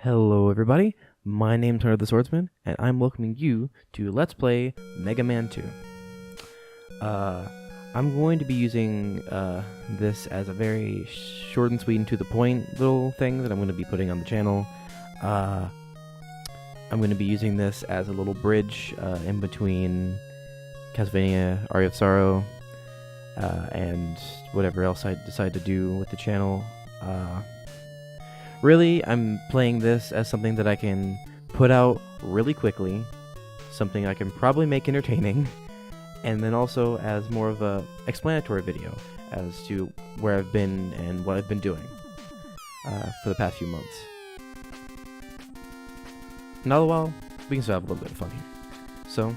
Hello everybody, my name's Hunter the Swordsman, and I'm welcoming you to Let's Play Mega Man 2. I'm going to be using this as a very short and sweet and to the point little thing that I'm going to be putting on the channel. I'm going to be using this as a little bridge in between Castlevania Aria of Sorrow and whatever else I decide to do with the channel. Really, I'm playing this as something that I can put out really quickly, something I can probably make entertaining, and then also as more of a explanatory video as to where I've been and what I've been doing for the past few months. And all the while, we can still have a little bit of fun here. So,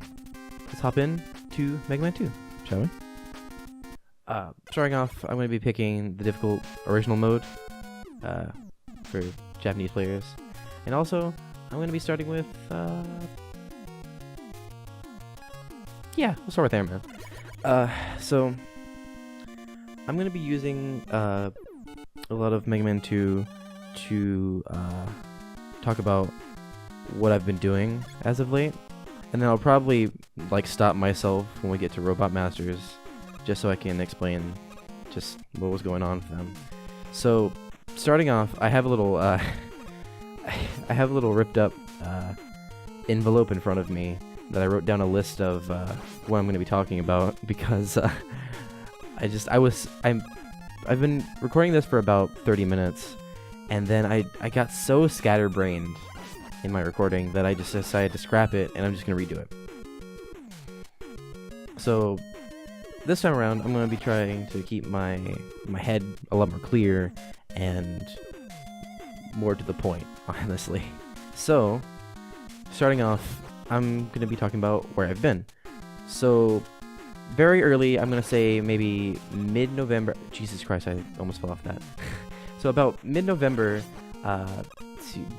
let's hop in to Mega Man 2, shall we? Starting off, I'm going to be picking the difficult original mode for Japanese players. And also, I'm going to be starting with, yeah, we'll start with Airman. So, I'm going to be using a lot of Mega Man 2 to talk about what I've been doing as of late. And then I'll probably, like, stop myself when we get to Robot Masters, just so I can explain just what was going on for them. So, starting off, I have a little, I have a little ripped up envelope in front of me that I wrote down a list of what I'm going to be talking about because I've been recording this for about 30 minutes, and then I got so scatterbrained in my recording that I just decided to scrap it, and I'm just going to redo it. So this time around, I'm going to be trying to keep my head a lot more clear and more to the point, honestly. So, starting off, I'm going to be talking about where I've been. So, very early, I'm going to say maybe mid-November. Jesus Christ, I almost fell off that. So, about mid-November,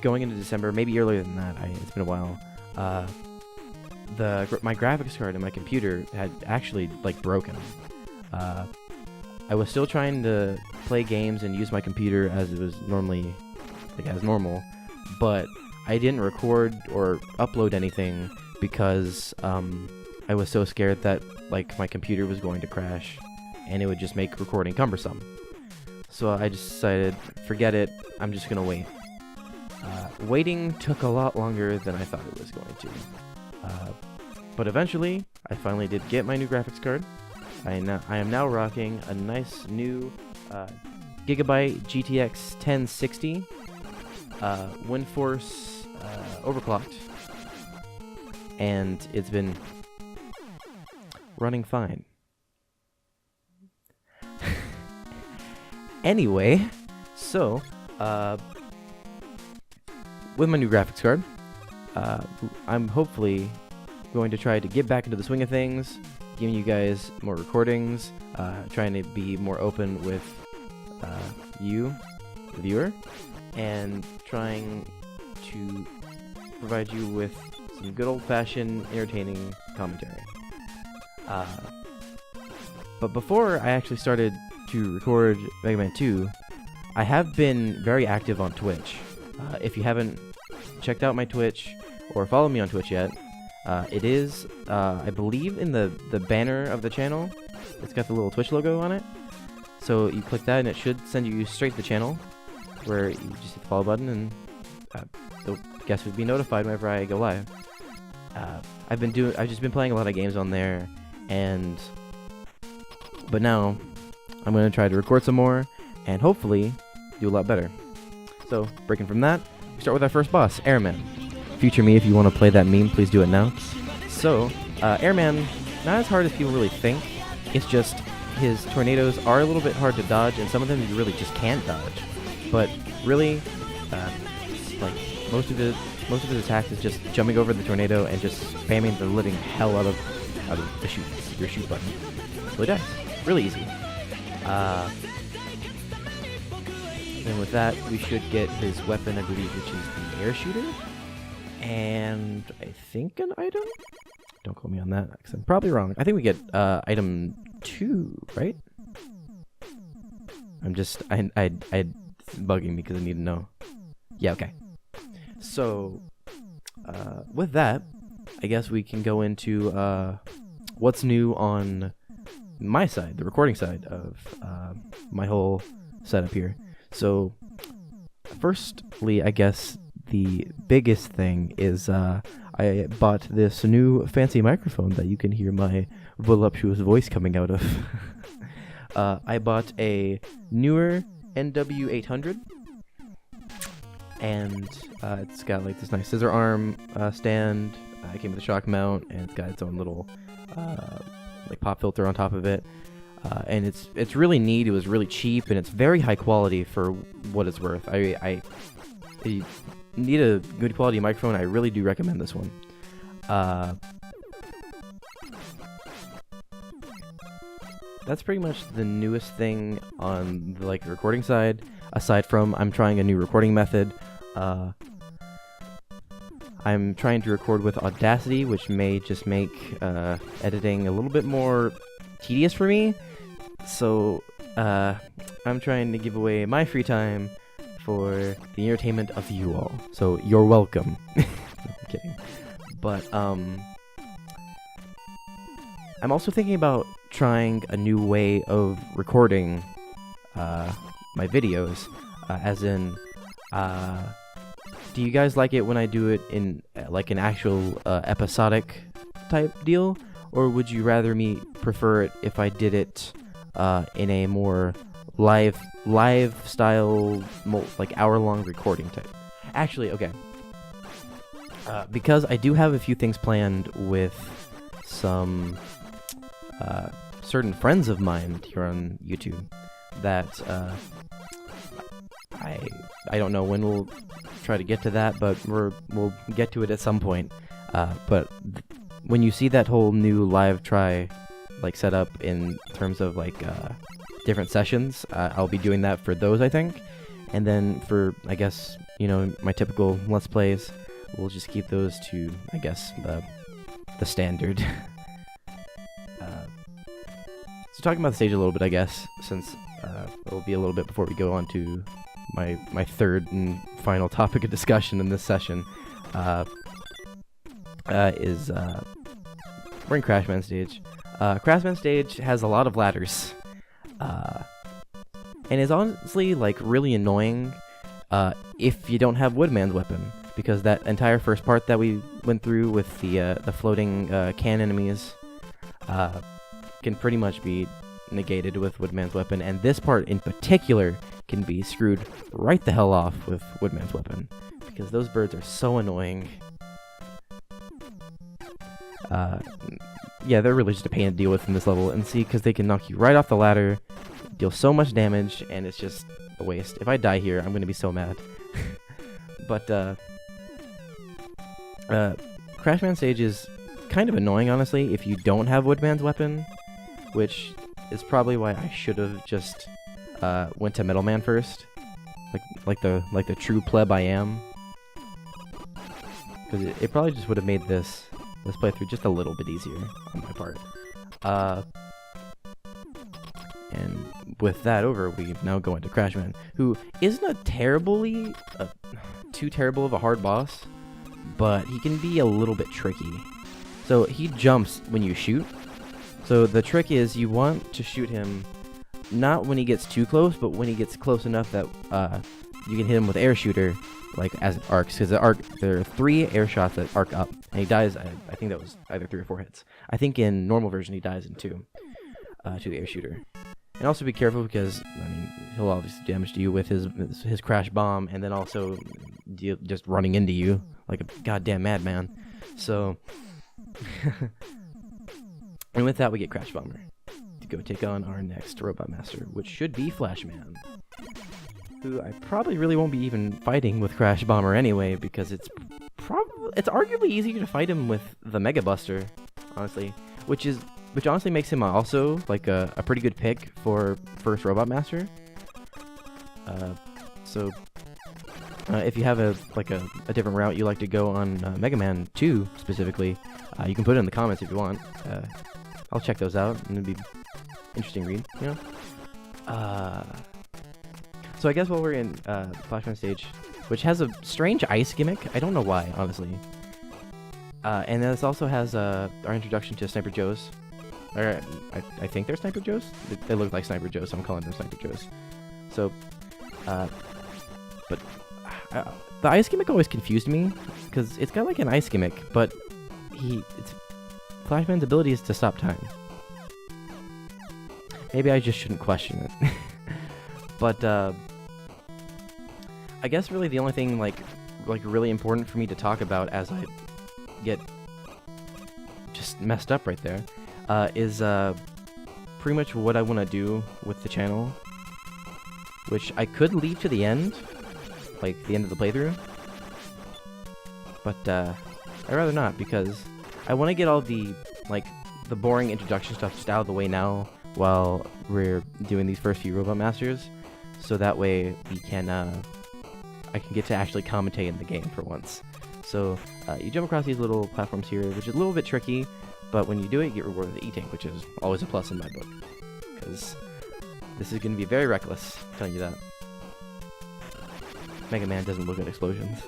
going into December, maybe earlier than that, it's been a while, my graphics card in my computer had actually, like, broken. I was still trying to play games and use my computer as it was normally, like, as normal, but I didn't record or upload anything because I was so scared that, like, my computer was going to crash and it would just make recording cumbersome. So I just decided, forget it, I'm just gonna wait. Waiting took a lot longer than I thought it was going to. But eventually, I finally did get my new graphics card. I am now rocking a nice new Gigabyte GTX 1060 WindForce overclocked, and it's been running fine. Anyway, so with my new graphics card, I'm hopefully going to try to get back into the swing of things, giving you guys more recordings, trying to be more open with you, the viewer, and trying to provide you with some good old-fashioned entertaining commentary. But before I actually started to record Mega Man 2, I have been very active on Twitch. If you haven't checked out my Twitch or followed me on Twitch yet, it is, I believe, in the banner of the channel. It's got the little Twitch logo on it. So you click that and it should send you straight to the channel, where you just hit the follow button and the guest would be notified whenever I go live. I've just been playing a lot of games on there, but now I'm going to try to record some more and hopefully do a lot better. So, breaking from that, we start with our first boss, Airman. Future me, if you want to play that meme, please do it now. So, Airman, not as hard as people really think. It's just his tornadoes are a little bit hard to dodge, and some of them you really just can't dodge. But really, like most of his attacks is just jumping over the tornado and just spamming the living hell out of your shoot button. So he dies. Really easy. And with that, we should get his weapon, I believe, which is the air shooter. And I think an item? Don't quote me on that, because I'm probably wrong. I think we get item 2, right? I bugging me because I need to know. Yeah, okay. So, with that, I guess we can go into what's new on my side, the recording side of my whole setup here. So, firstly, I guess the biggest thing is I bought this new fancy microphone that you can hear my voluptuous voice coming out of. I bought a newer NW800, and it's got like this nice scissor arm stand. It came with a shock mount, and it's got its own little like pop filter on top of it. And it's really neat. It was really cheap, and it's very high quality for what it's worth. I need a good quality microphone. I really do recommend this one. That's pretty much the newest thing on the recording side. Aside from I'm trying a new recording method. I'm trying to record with Audacity, which may just make editing a little bit more tedious for me. So I'm trying to give away my free time for the entertainment of you all. So you're welcome. I'm kidding. But I'm also thinking about trying a new way of recording my videos, as in, do you guys like it when I do it in like an actual episodic type deal, or would you rather me prefer it if I did it in a more live style, like hour-long recording type? Actually, okay. Because I do have a few things planned with some certain friends of mine here on YouTube that I don't know when we'll try to get to that, but we'll get to it at some point. But when you see that whole new live try setup in terms of different sessions, I'll be doing that for those, I think. And then for, I guess, my typical Let's Plays, we'll just keep those to, I guess, the standard. So talking about the stage a little bit, I guess, since it'll be a little bit before we go on to my third and final topic of discussion in this session, is we're in Crashman stage. Crashman stage has a lot of ladders, and is honestly really annoying if you don't have Woodman's weapon, because that entire first part that we went through with the floating can enemies can pretty much be negated with Woodman's weapon, and this part in particular can be screwed right the hell off with Woodman's weapon, because those birds are so annoying. Yeah, they're really just a pain to deal with in this level, and see, because they can knock you right off the ladder, deal so much damage, and it's just a waste. If I die here, I'm gonna be so mad. But Crashman stage is kind of annoying, honestly, if you don't have Woodman's weapon, which is probably why I should have just went to Metal Man first, like the true pleb I am, because it probably just would have made this playthrough just a little bit easier on my part. And with that over, we now go into Crashman, who isn't a terribly too terrible of a hard boss, but he can be a little bit tricky. So he jumps when you shoot. So the trick is you want to shoot him not when he gets too close, but when he gets close enough that you can hit him with air shooter, as it arcs. Because there are 3 air shots that arc up, and he dies. I think that was either 3 or 4 hits. I think in normal version he dies in 2 to the air shooter. And also be careful, because he'll obviously damage you with his crash bomb, and then also just running into you like a goddamn madman. So. And with that, we get Crash Bomber to go take on our next Robot Master, which should be Flashman, who I probably really won't be even fighting with Crash Bomber anyway, because it's arguably easier to fight him with the Mega Buster, honestly, which honestly makes him also a pretty good pick for first Robot Master. So if you have a different route you like to go on Mega Man 2 specifically, you can put it in the comments if you want. I'll check those out, and it'd be interesting read, So I guess while we're in Flashman stage, which has a strange ice gimmick. I don't know why, honestly. And this also has our introduction to Sniper Joes. Or, I think they're Sniper Joes? They look like Sniper Joes, so I'm calling them Sniper Joes. So, but the ice gimmick always confused me, because it's got like an ice gimmick, but Flashman's ability is to stop time. Maybe I just shouldn't question it. But, I guess really the only thing like really important for me to talk about as I get just messed up right there, is pretty much what I want to do with the channel, which I could leave to the end, like the end of the playthrough, but I'd rather not, because I want to get all the the boring introduction stuff just out of the way now while we're doing these first few Robot Masters, so that way we can I can get to actually commentate in the game for once. So you jump across these little platforms here, which is a little bit tricky, but when you do it, you get rewarded with the E-Tank, which is always a plus in my book, because this is going to be very reckless, I'm telling you that. Mega Man doesn't look at explosions.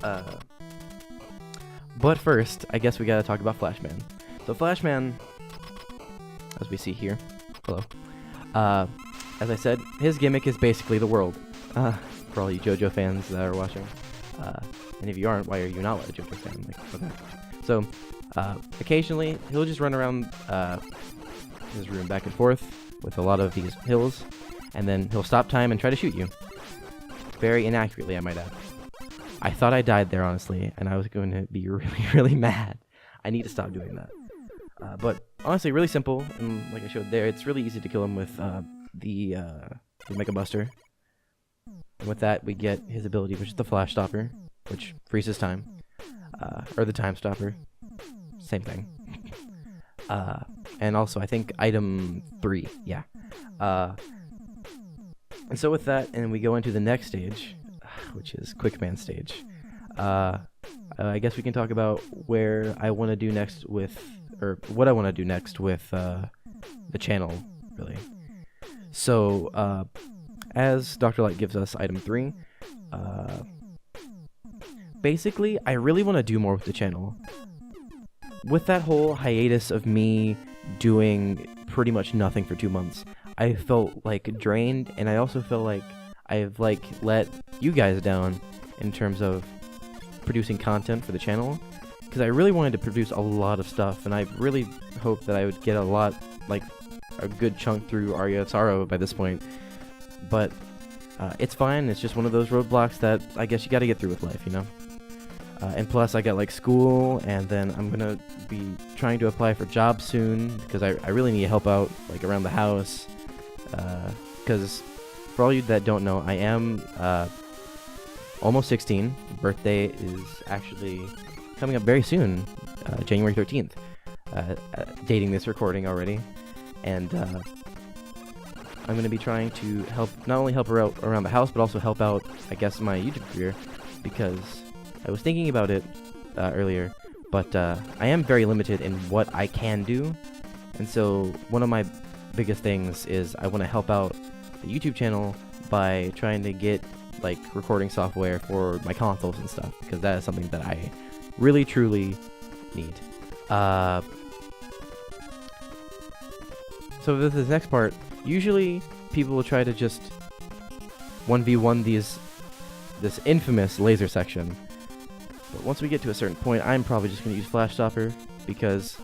But first, I guess we gotta talk about Flashman. So Flashman, as we see here, hello, as I said, his gimmick is basically the world. For all you JoJo fans that are watching. And if you aren't, why are you not a JoJo fan? Like, what the heck? So, occasionally, he'll just run around his room back and forth with a lot of these hills, and then he'll stop time and try to shoot you. Very inaccurately, I might add. I thought I died there, honestly, and I was going to be really, really mad. I need to stop doing that. But, honestly, really simple, and like I showed there, it's really easy to kill him with the Mega Buster. And with that, we get his ability, which is the Flash Stopper, which freezes time. Or the Time Stopper. Same thing. And also, I think, item 3, yeah. And so with that, and we go into the next stage, which is Quickman stage. I guess we can talk about where I want to do next with, or what I want to do next with the channel, really. So, as Dr. Light gives us item 3, basically, I really want to do more with the channel. With that whole hiatus of me doing pretty much nothing for 2 months, I felt drained, and I also felt like I've let you guys down in terms of producing content for the channel, because I really wanted to produce a lot of stuff, and I really hoped that I would get a good chunk through Aria Sorrow by this point. But it's fine. It's just one of those roadblocks that I guess you got to get through with life, you know. And plus, I got school, and then I'm gonna be trying to apply for jobs soon because I really need help out around the house. Because for all you that don't know, I am almost 16. Birthday is actually coming up very soon, January 13th. Dating this recording already, and I'm going to be trying to not only help her out around the house, but also help out, I guess, my YouTube career, because I was thinking about it earlier, but I am very limited in what I can do, and so one of my biggest things is I want to help out the YouTube channel by trying to get recording software for my consoles and stuff, because that is something that I really truly need. So this next part, usually people will try to just 1v1 this infamous laser section, but once we get to a certain point, I'm probably just going to use Flash Stopper, because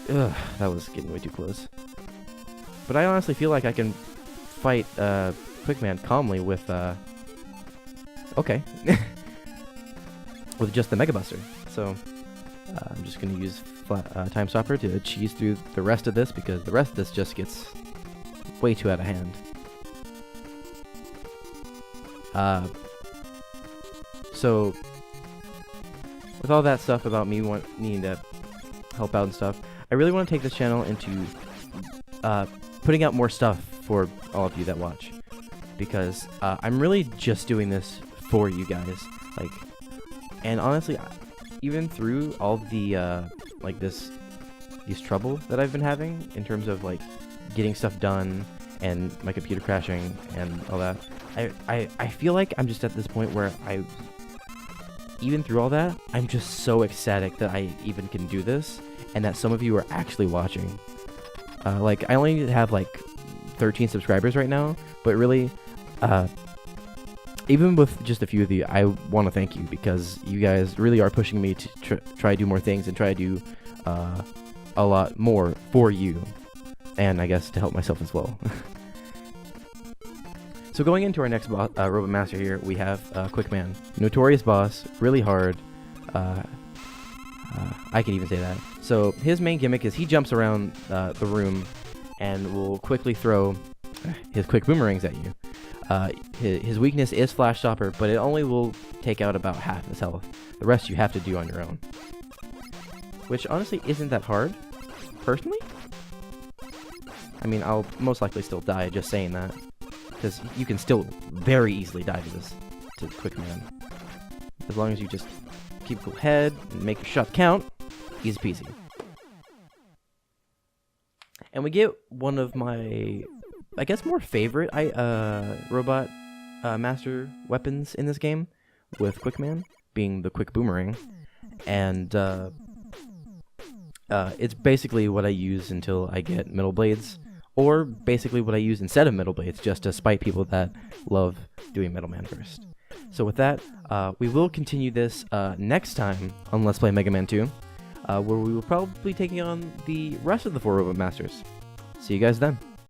that was getting way too close. But I honestly feel like I can fight Quickman calmly with with just the Mega Buster. So I'm just going to use Time Stopper to cheese through the rest of this, because the rest of this just gets way too out of hand. So with all that stuff about me needing to help out and stuff, I really want to take this channel into putting out more stuff for all of you that watch, because I'm really just doing this for you guys. And honestly, even through all the these trouble that I've been having in terms of getting stuff done and my computer crashing and all that, I feel like I'm just at this point where even through all that, I'm just so ecstatic that I even can do this, and that some of you are actually watching. Like, I only have like 13 subscribers right now, but really, even with just a few of you, I want to thank you, because you guys really are pushing me to try to do more things and try to do a lot more for you, and I guess to help myself as well. So going into our next Robot Master here, we have Quickman. Notorious boss, really hard. I can even say that. So his main gimmick is he jumps around the room and will quickly throw his quick boomerangs at you. His weakness is Flash Stopper, but it only will take out about half his health. The rest you have to do on your own. Which honestly isn't that hard, personally. I mean, I'll most likely still die just saying that, because you can still very easily die to Quickman. As long as you just keep a cool head and make your shot count, easy peasy. And we get one of my, I guess, more favorite Robot Master weapons in this game, with Quickman, being the Quick Boomerang. And it's basically what I use until I get Middle Blades, or basically what I use instead of Middle Blades, just to spite people that love doing Metal Man first. So with that, we will continue this next time on Let's Play Mega Man 2, where we will probably be taking on the rest of the 4 Robot Masters. See you guys then.